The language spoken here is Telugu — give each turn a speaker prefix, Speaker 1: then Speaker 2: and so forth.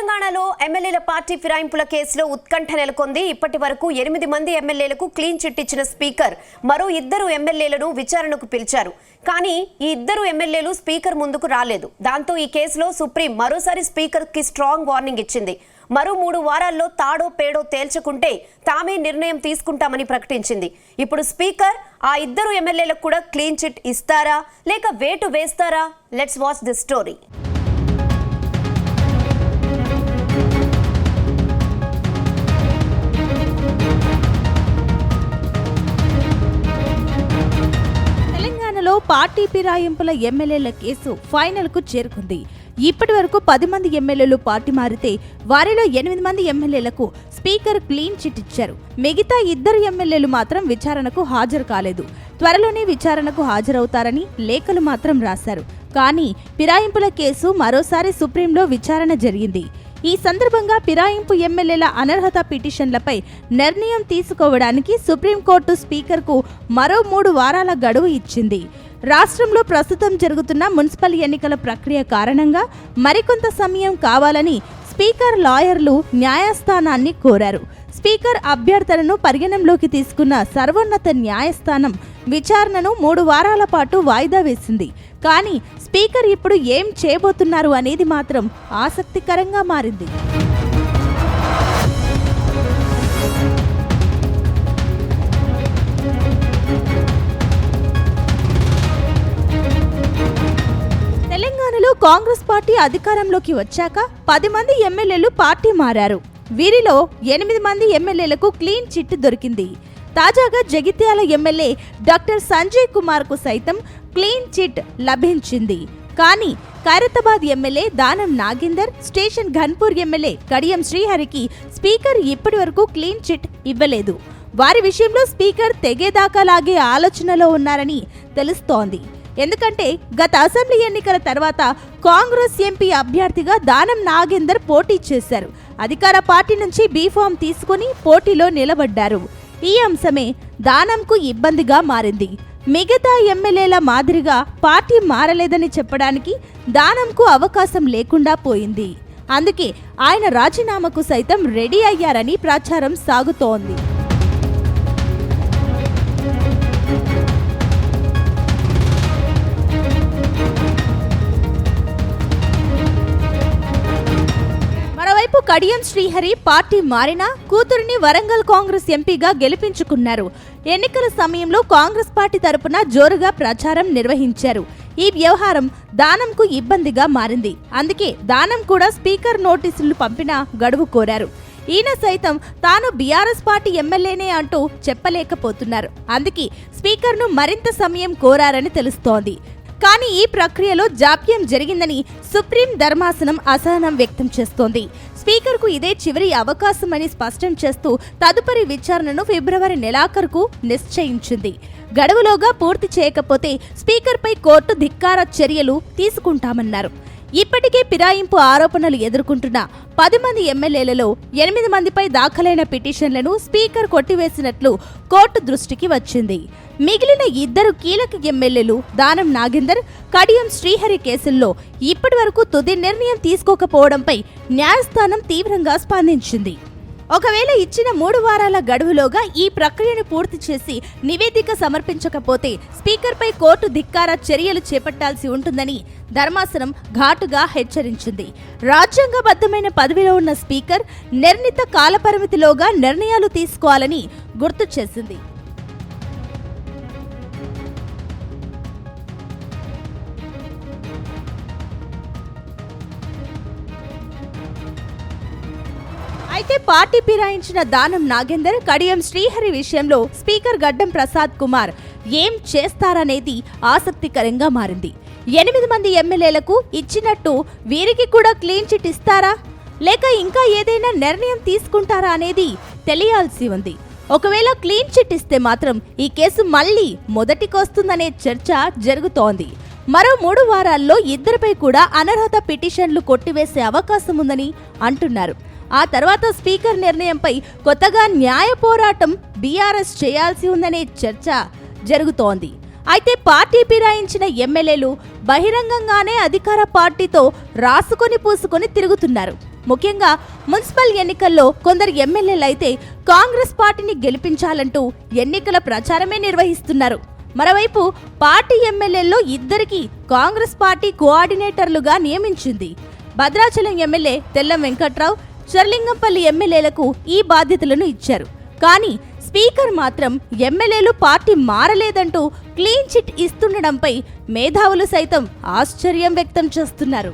Speaker 1: తెలంగాణలో ఎమ్మెల్యేల పార్టీ ఫిరాయింపుల కేసులో ఉత్కంఠ నెలకొంది. ఇప్పటి వరకు 8 మంది ఎమ్మెల్యేలకు క్లీన్ చిట్ ఇచ్చిన స్పీకర్ మరో 2 ఎమ్మెల్యేలను విచారణకు పిలిచారు. కానీ ఈ 2 ఎమ్మెల్యేలు స్పీకర్ ముందుకు రాలేదు. దాంతో ఈ కేసులో సుప్రీం మరోసారి స్పీకర్ కి స్ట్రాంగ్ వార్నింగ్ ఇచ్చింది. మరో 3 వారాల్లో తాడో పేడో తేల్చుకుంటే తామే నిర్ణయం తీసుకుంటామని ప్రకటించింది. ఇప్పుడు స్పీకర్ ఆ 2 ఎమ్మెల్యేలకు కూడా క్లీన్ చిట్ ఇస్తారా లేక వేటు వేస్తారా? Let's watch this story.
Speaker 2: Party ఫిరాయింపుల ఎమ్మెల్యేల కేసు ఫైనల్ కు చేరుకుంది. ఇప్పటి వరకు 10 మంది ఎమ్మెల్యేలు పార్టీ మారితే వారిలో 8 మంది ఎమ్మెల్యేలకు స్పీకర్ క్లీన్ చిట్ ఇచ్చారు. మిగతా 2 ఎమ్మెల్యేలు మాత్రం విచారణకు హాజరు కాలేదు. త్వరలోనే విచారణకు హాజరవుతారని లేఖలు మాత్రం రాశారు. కానీ ఫిరాయింపుల కేసు మరోసారి సుప్రీంలో విచారణ జరిగింది. ఈ సందర్భంగా ఫిరాయింపు ఎమ్మెల్యేల అనర్హత పిటిషన్లపై నిర్ణయం తీసుకోవడానికి సుప్రీంకోర్టు స్పీకర్కు మరో 3 వారాల గడువు ఇచ్చింది. రాష్ట్రంలో ప్రస్తుతం జరుగుతున్న మున్సిపల్ ఎన్నికల ప్రక్రియ కారణంగా మరికొంత సమయం కావాలని స్పీకర్ లాయర్లు న్యాయస్థానాన్ని కోరారు. స్పీకర్ అభ్యర్థనను పరిగణనలోకి తీసుకున్న సర్వోన్నత న్యాయస్థానం విచారణను 3 వారాల పాటు వాయిదా వేసింది. కానీ స్పీకర్ ఇప్పుడు ఏం చేయబోతున్నారు అనేది మాత్రం ఆసక్తికరంగా మారింది. తెలంగాణలో కాంగ్రెస్ పార్టీ అధికారంలోకి వచ్చాక 10 మంది ఎమ్మెల్యేలు పార్టీ మారారు. వీరిలో 8 మంది ఎమ్మెల్యేలకు క్లీన్ చిట్ దొరికింది. తాజాగా జగిత్యాల ఎమ్మెల్యే డాక్టర్ సంజయ్ కుమార్ కు సైతం క్లీన్ చిట్ లభించింది. కానీ Khairatabad MLA Danam Nagender, station Ghanpur MLA Kadiyam శ్రీహరికి స్పీకర్ ఇప్పటి వరకు క్లీన్ చిట్ ఇవ్వలేదు. వారి విషయంలో స్పీకర్ తెగేదాకా లాగే ఆలోచనలో ఉన్నారని తెలుస్తోంది. ఎందుకంటే గత అసెంబ్లీ ఎన్నికల తర్వాత కాంగ్రెస్ ఎంపీ అభ్యర్థిగా దానం నాగేందర్ పోటీ చేశారు. అధికార పార్టీ నుంచి బీఫామ్ తీసుకుని పోటీలో నిలబడ్డారు. ఈ అంశమే దానంకు ఇబ్బందిగా మారింది. మిగతా ఎమ్మెల్యేల మాదిరిగా పార్టీ మారలేదని చెప్పడానికి దానంకు అవకాశం లేకుండా పోయింది. అందుకే ఆయన రాజీనామాకు సైతం రెడీ అయ్యారని ప్రచారం సాగుతోంది. మరోవైపు కడియం శ్రీహరి పార్టీ మారినా కూతురిని వరంగల్ కాంగ్రెస్ ఎంపీగా గెలిపించుకున్నారు. ఎన్నికల సమయంలో కాంగ్రెస్ పార్టీ తరపున జోరుగా ప్రచారం నిర్వహించారు. ఈ వ్యవహారం దానంకు ఇబ్బందిగా మారింది. అందుకే దానం కూడా స్పీకర్ నోటీసులు పంపిన గడువు కోరారు. ఈయన సైతం తాను బీఆర్ఎస్ పార్టీ ఎమ్మెల్యేనే అంటూ చెప్పలేకపోతున్నారు. అందుకే స్పీకర్ను మరింత సమయం కోరారని తెలుస్తోంది. కానీ ఈ ప్రక్రియలో జాప్యం జరిగిందని సుప్రీం ధర్మాసనం అసహనం వ్యక్తం చేస్తోంది. స్పీకర్కు ఇదే చివరి అవకాశమని స్పష్టం చేస్తూ తదుపరి విచారణను ఫిబ్రవరి నెలాఖరుకు నిశ్చయించింది. గడువులోగా పూర్తి చేయకపోతే స్పీకర్పై కోర్టు ధిక్కార చర్యలు తీసుకుంటామన్నారు. ఇప్పటికే ఫిరాయింపు ఆరోపణలు ఎదుర్కొంటున్న 10 మంది ఎమ్మెల్యేలలో 8 మందిపై దాఖలైన పిటిషన్లను స్పీకర్ కొట్టివేసినట్లు కోర్టు దృష్టికి వచ్చింది. మిగిలిన 2 కీలక ఎమ్మెల్యేలు దానం నాగేందర్, కడియం శ్రీహరి కేసుల్లో ఇప్పటి వరకు తుది నిర్ణయం తీసుకోకపోవడంపై న్యాయస్థానం తీవ్రంగా స్పందించింది. ఒకవేళ ఇచ్చిన 3 వారాల గడువులోగా ఈ ప్రక్రియను పూర్తి చేసి నివేదిక సమర్పించకపోతే స్పీకర్పై కోర్టు ధిక్కార చర్యలు చేపట్టాల్సి ఉంటుందని ధర్మాసనం ఘాటుగా హెచ్చరించింది. రాజ్యాంగబద్ధమైన పదవిలో ఉన్న స్పీకర్ నిర్ణీత కాలపరిమితిలోగా నిర్ణయాలు తీసుకోవాలని గుర్తు చేసింది. అయితే పార్టీ ఫిరాయించిన దానం నాగేందర్, కడియం శ్రీహరి విషయంలో స్పీకర్ గడ్డం ప్రసాద్ కుమార్ ఏం చేస్తారనేది ఆసక్తికరంగా మారింది. 8 మంది ఎమ్మెల్యేలకు ఇచ్చినట్టు వీరికి కూడా క్లీన్ చిట్ ఇస్తారా లేక ఇంకా ఏదైనా నిర్ణయం తీసుకుంటారా అనేది తెలియాల్సి ఉంది. ఒకవేళ క్లీన్ చిట్ ఇస్తే మాత్రం ఈ కేసు మళ్లీ మొదటికొస్తుందనే చర్చ జరుగుతోంది. మరో 3 వారాల్లో 2పై కూడా అనర్హత పిటిషన్లు కొట్టివేసే అవకాశం ఉందని అంటున్నారు. ఆ తర్వాత స్పీకర్ నిర్ణయంపై కొత్తగా న్యాయ పోరాటం బీఆర్ఎస్ చేయాల్సి ఉందనే చర్చ జరుగుతోంది. అయితే పార్టీ ఫిరాయించిన ఎమ్మెల్యేలు బహిరంగంగానే అధికార పార్టీతో రాసుకొని పూసుకొని తిరుగుతున్నారు. ముఖ్యంగా మున్సిపల్ ఎన్నికల్లో కొందరు ఎమ్మెల్యేలైతే కాంగ్రెస్ పార్టీని గెలిపించాలంటూ ఎన్నికల ప్రచారమే నిర్వహిస్తున్నారు. మరోవైపు పార్టీ ఎమ్మెల్యేల్లో ఇద్దరికి కాంగ్రెస్ పార్టీ కోఆర్డినేటర్లుగా నియమించింది. భద్రాచలం ఎమ్మెల్యే తెల్లం వెంకట్రావు, చర్లింగంపల్లి ఎమ్మెల్యేలకు ఈ బాధ్యతలను ఇచ్చారు. కానీ స్పీకర్ మాత్రం ఎమ్మెల్యేలు పార్టీ మారలేదంటూ క్లీన్ చిట్ ఇస్తుండడంపై మేధావులు సైతం ఆశ్చర్యం వ్యక్తం చేస్తున్నారు.